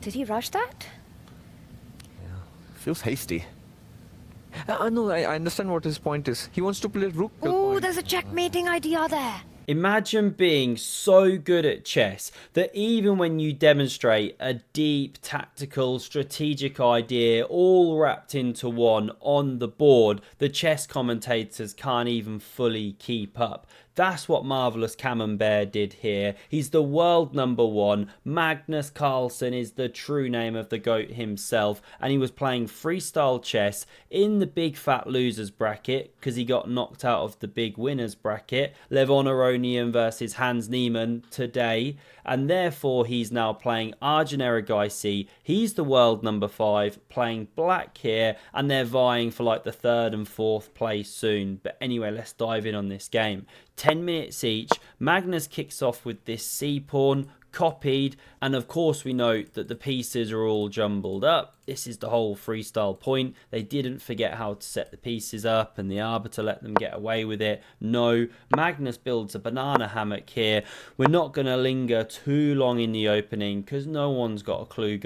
Did he rush that? Feels hasty. No, I understand what his point is. He wants to play rook. Oh, there's a checkmating idea there. Imagine being so good at chess that even when you demonstrate a deep tactical strategic idea all wrapped into one on the board, the chess commentators can't even fully keep up. That's what Marvelous Camembert did here. He's the world #1. Magnus Carlsen is the true name of the GOAT himself, and he was playing freestyle chess in the big fat losers bracket because he got knocked out of the big winners bracket. Levon Aronian versus Hans Niemann today, and therefore he's now playing Arjun Erigaisi. He's the world #5, playing black here, and they're vying for like the 3rd and 4th place soon. But anyway, let's dive in on this game. 10 minutes each. Magnus kicks off with this c-pawn, copied, and of course we note that the pieces are all jumbled up. This is the whole freestyle point. They didn't forget how to set the pieces up, and the arbiter let them get away with it. No, Magnus builds a banana hammock here. We're not going to linger too long in the opening because no one's got a clue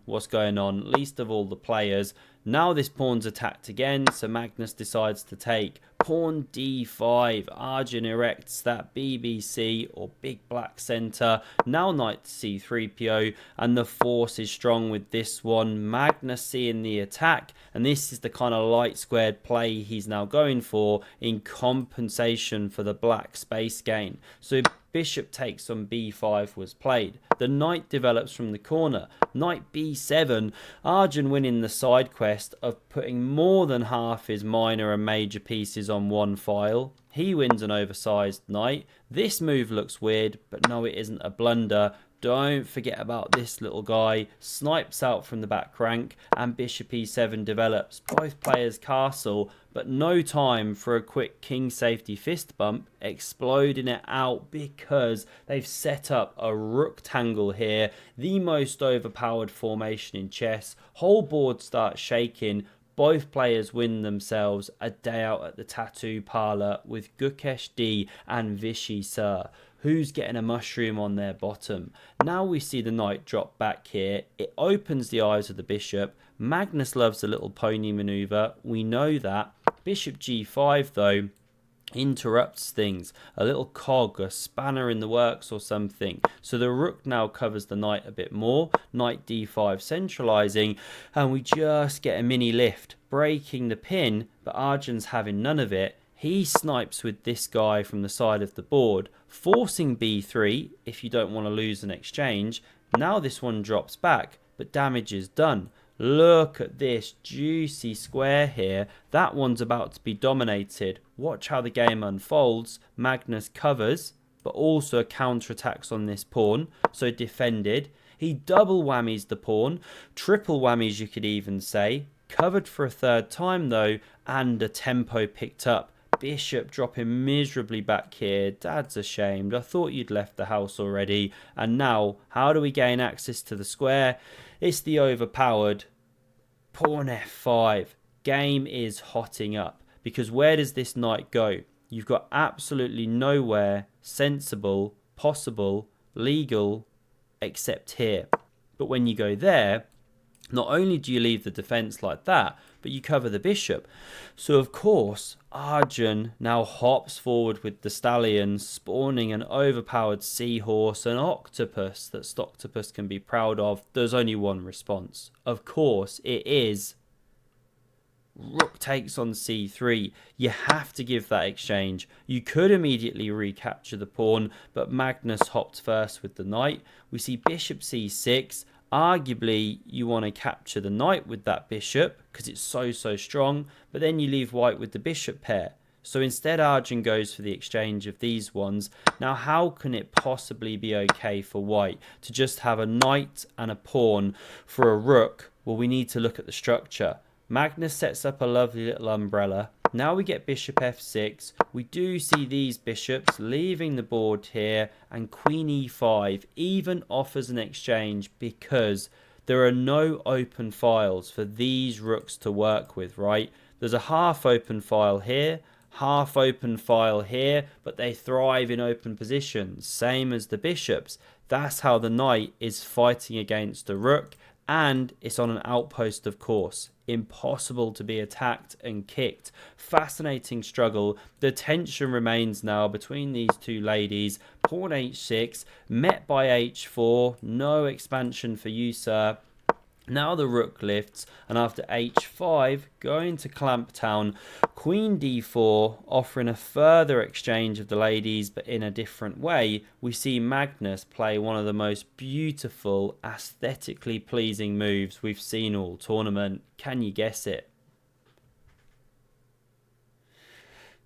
what's going on, least of all the players. Now this pawn's attacked again, so Magnus decides to take. Pawn d5, Arjun erects that BBC or big black centre. Now knight to c3po, and the force is strong with this one. Magnus seeing the attack, and this is the kind of light squared play he's now going for in compensation for the black space gain. So bishop takes on b5 was played. The knight develops from the corner. Knight b7. Arjun winning the side quest of putting more than half his minor and major pieces on one file. He wins an oversized knight. This move looks weird, but no, it isn't a blunder. Don't forget about this little guy. Snipes out from the back rank, and bishop e7 develops. Both players castle, but no time for a quick king safety fist bump, exploding it out because they've set up a rook tangle here. The most overpowered formation in chess. Whole board starts shaking. Both players win themselves a day out at the tattoo parlour with Gukesh D and Vishy Sir. Who's getting a mushroom on their bottom? Now we see the knight drop back here. It opens the eyes of the bishop. Magnus loves a little pony manoeuvre. We know that. Bishop g5 though interrupts things. A little cog, a spanner in the works or something. So the rook now covers the knight a bit more. Knight d5 centralizing, and we just get a mini lift, breaking the pin, but Arjun's having none of it. He snipes with this guy from the side of the board, forcing b3 if you don't want to lose an exchange. Now this one drops back, but damage is done. Look at this juicy square here. That one's about to be dominated. Watch how the game unfolds. Magnus covers, but also counterattacks on this pawn, so defended. He double whammies the pawn, triple whammies you could even say. Covered for a 3rd time though, and a tempo picked up. Bishop dropping miserably back here. Dad's ashamed. I thought you'd left the house already. And now, how do we gain access to the square? It's the overpowered pawn f5. Game is hotting up. Because where does this knight go? You've got absolutely nowhere sensible, possible, legal, except here. But when you go there, not only do you leave the defense like that, but you cover the bishop. So of course, Arjun now hops forward with the stallion, spawning an overpowered seahorse, an octopus that Stoctopus can be proud of. There's only one response. Of course, it is rook takes on c3. You have to give that exchange. You could immediately recapture the pawn, but Magnus hopped first with the knight. We see bishop c6. Arguably, you want to capture the knight with that bishop because it's so strong, but then you leave white with the bishop pair. So instead, Arjun goes for the exchange of these ones. Now, how can it possibly be okay for white to just have a knight and a pawn for a rook? Well, we need to look at the structure. Magnus sets up a lovely little umbrella. Now we get bishop f6. We do see these bishops leaving the board here, and queen e5 even offers an exchange because there are no open files for these rooks to work with, right? There's a half open file here, half open file here, but they thrive in open positions, same as the bishops. That's how the knight is fighting against the rook, and it's on an outpost, of course. Impossible to be attacked and kicked. Fascinating struggle. The tension remains now between these two ladies. Pawn h6, met by h4. No expansion for you, sir. Now the rook lifts, and after h5, going to clamp town, queen d4, offering a further exchange of the ladies, but in a different way. We see Magnus play one of the most beautiful, aesthetically pleasing moves we've seen all tournament. Can you guess it?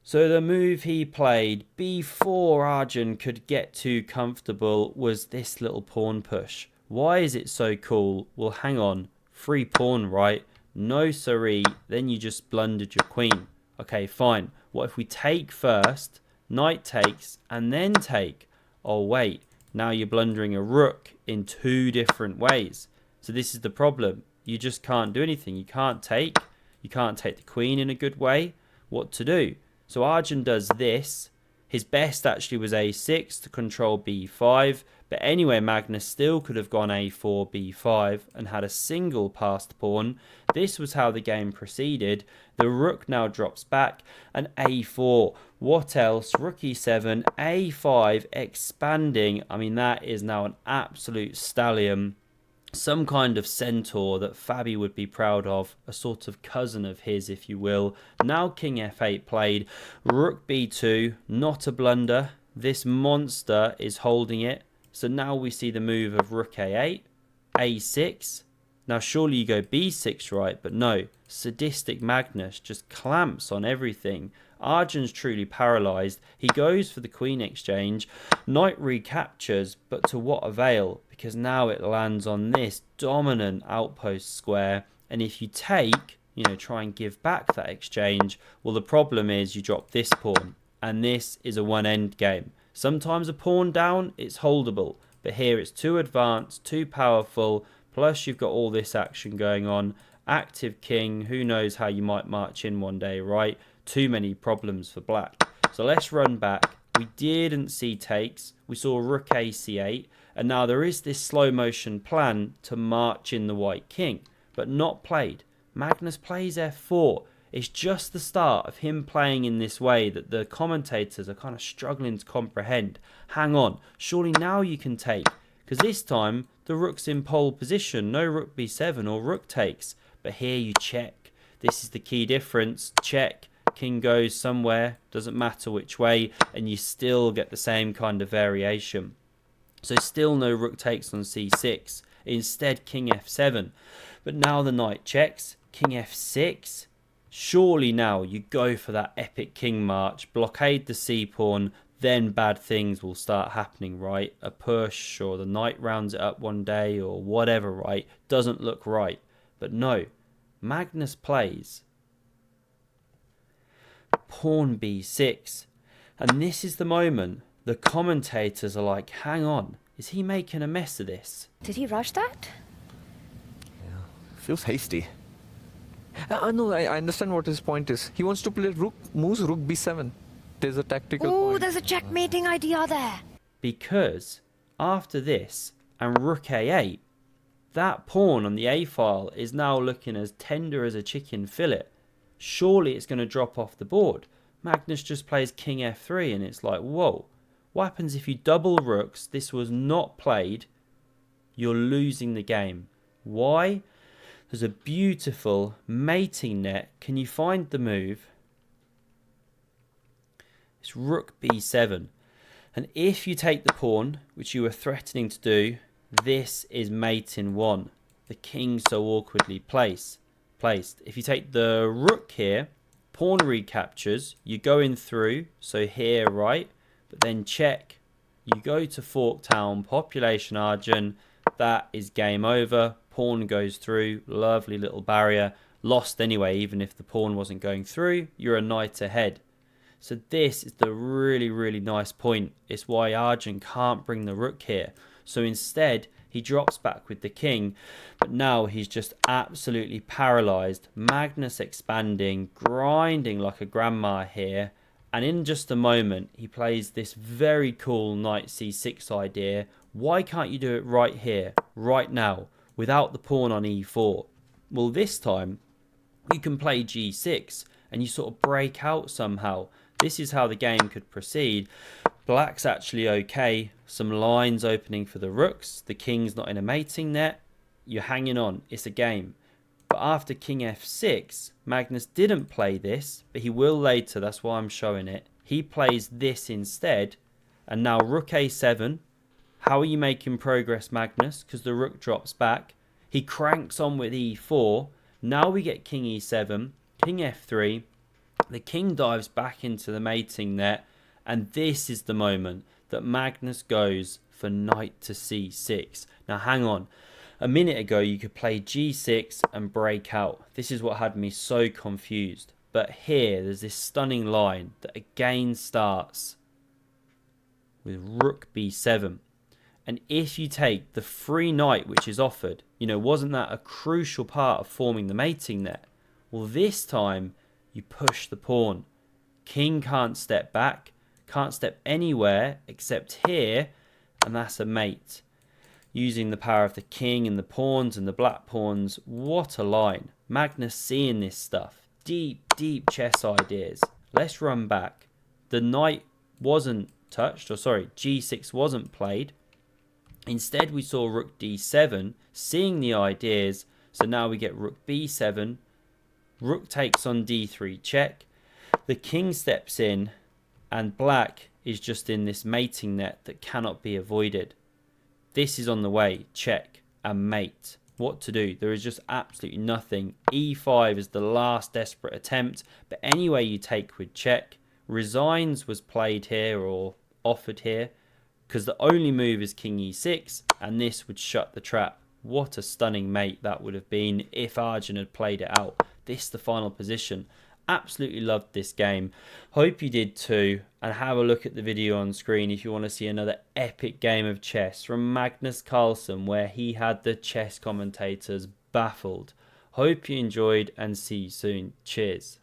So the move he played before Arjun could get too comfortable was this little pawn push. Why is it so cool? Well, hang on. Free pawn, right? No siree. Then you just blundered your queen. Okay, fine. What if we take first, knight takes, and then take? Oh, wait. Now you're blundering a rook in two different ways. So this is the problem. You just can't do anything. You can't take. You can't take the queen in a good way. What to do? So Arjun does this. His best actually was a6 to control b5. But anyway, Magnus still could have gone a4, b5 and had a single passed pawn. This was how the game proceeded. The rook now drops back and a4. What else? Rook e7, a5, expanding. I mean, that is now an absolute stallion. Some kind of centaur that Fabi would be proud of, a sort of cousin of his, if you will. Now king f8 played, rook b2, not a blunder. This monster is holding it. So now we see the move of rook a8, a6. Now surely you go b6, right? But no, sadistic Magnus just clamps on everything. Arjun's truly paralysed. He goes for the queen exchange. Knight recaptures, but to what avail? Because now it lands on this dominant outpost square. And if you take, try and give back that exchange, well, the problem is you drop this pawn. And this is a one end game. Sometimes a pawn down, it's holdable. But here it's too advanced, too powerful. Plus you've got all this action going on. Active king, who knows how you might march in one day, right? Too many problems for black. So let's run back. We didn't see takes. We saw rook ac8. And now there is this slow motion plan to march in the white king. But not played. Magnus plays f4. It's just the start of him playing in this way that the commentators are kind of struggling to comprehend. Hang on, surely now you can take. Because this time, the rook's in pole position. No rook b7 or rook takes. But here you check. This is the key difference. Check. King goes somewhere. Doesn't matter which way. And you still get the same kind of variation. So still no rook takes on c6. Instead, king f7. But now the knight checks. King f6. Surely now you go for that epic king march, blockade the c-pawn, then bad things will start happening, right? A push, or the knight rounds it up one day, or whatever, right? Doesn't look right. But no, Magnus plays pawn b6. And this is the moment the commentators are like, hang on, is he making a mess of this? Did he rush that? Yeah, feels hasty. No, I understand what his point is. He wants to play rook b7. There's a tactical point. Oh, there's a checkmating idea there. Because after this and rook a8, that pawn on the a file is now looking as tender as a chicken fillet. Surely it's going to drop off the board. Magnus just plays king f3 and it's like, whoa. What happens if you double rooks? This was not played. You're losing the game. Why? There's a beautiful mating net. Can you find the move? It's rook b7. And if you take the pawn, which you were threatening to do, this is mate in one. The king so awkwardly placed. If you take the rook here, pawn recaptures. You go in through, so here, right? But then check. You go to Forktown, population Arjun. That is game over. Pawn goes through. Lovely little barrier. Lost anyway, even if the pawn wasn't going through. You're a knight ahead. So this is the really, really nice point. It's why Arjun can't bring the rook here. So instead, he drops back with the king. But now he's just absolutely paralysed. Magnus expanding, grinding like a grandma here. And in just a moment, he plays this very cool knight c6 idea. Why can't you do it right here, right now, without the pawn on e4? Well, this time, you can play g6 and you sort of break out somehow. This is how the game could proceed. Black's actually okay. Some lines opening for the rooks. The king's not in a mating net. You're hanging on. It's a game. But after king f6, Magnus didn't play this, but he will later. That's why I'm showing it. He plays this instead. And now rook a7. How are you making progress, Magnus? Because the rook drops back. He cranks on with e4. Now we get king e7, king f3. The king dives back into the mating net. And this is the moment that Magnus goes for knight to c6. Now hang on. A minute ago you could play g6 and break out. This is what had me so confused. But here there's this stunning line that again starts with rook b7. And if you take the free knight which is offered, wasn't that a crucial part of forming the mating net? Well, this time you push the pawn. King can't step back, can't step anywhere except here, and that's a mate. Using the power of the king and the pawns and the black pawns, what a line. Magnus seeing this stuff. Deep, deep chess ideas. Let's run back. The knight wasn't touched, g6 wasn't played. Instead, we saw rook d7, seeing the ideas. So now we get rook b7. Rook takes on d3 check. The king steps in, and black is just in this mating net that cannot be avoided. This is on the way, check, and mate. What to do? There is just absolutely nothing. e5 is the last desperate attempt, but anyway you take with check. Resigns was played here or offered here, because the only move is king e6, and this would shut the trap. What a stunning mate that would have been if Arjun had played it out. This the final position. Absolutely loved this game. Hope you did too, and have a look at the video on screen if you want to see another epic game of chess from Magnus Carlsen, where he had the chess commentators baffled. Hope you enjoyed, and see you soon. Cheers.